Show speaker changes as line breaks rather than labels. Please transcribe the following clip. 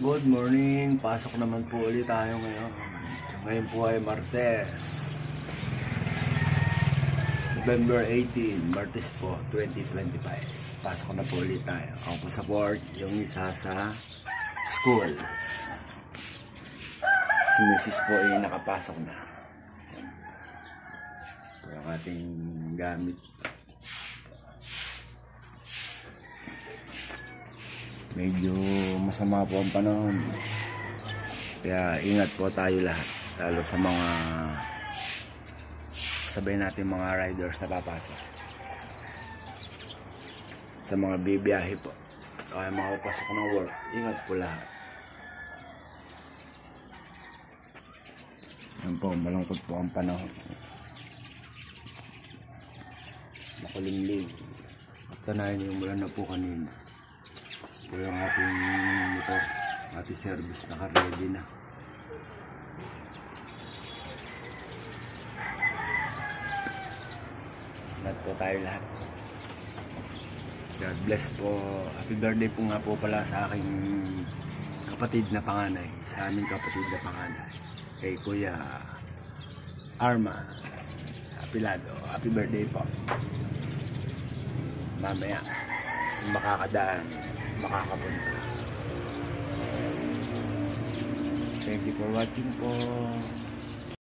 Good morning, pasok naman po ulit tayo ngayon. Ngayon po ay Martes, November 18, Martes po, 2025. Pasok na po ulit tayo. Ako po support yung isa sa school. Si Mrs. po ay nakapasok na. Ito ang ating gamit. Medyo masama po ang panahon, kaya ingat po tayo lahat, lalo sa mga sabay natin mga riders na papasok, sa mga bibiyahe po, sa mga papasok ng work. Ingat po lahat. Yan po, malungkot po ang panahon, makulimlim. Tanayin yung mula na po kanina. Ito yung ating motor, ating service, naka-ready na. Ingat po tayo lahat. God bless po. Happy birthday po nga po pala sa aking kapatid na panganay, sa aming kapatid na panganay, kay Kuya Arma Apilado. Happy birthday po. Mamaya makakadaan, makakapunta. Thank you for watching po.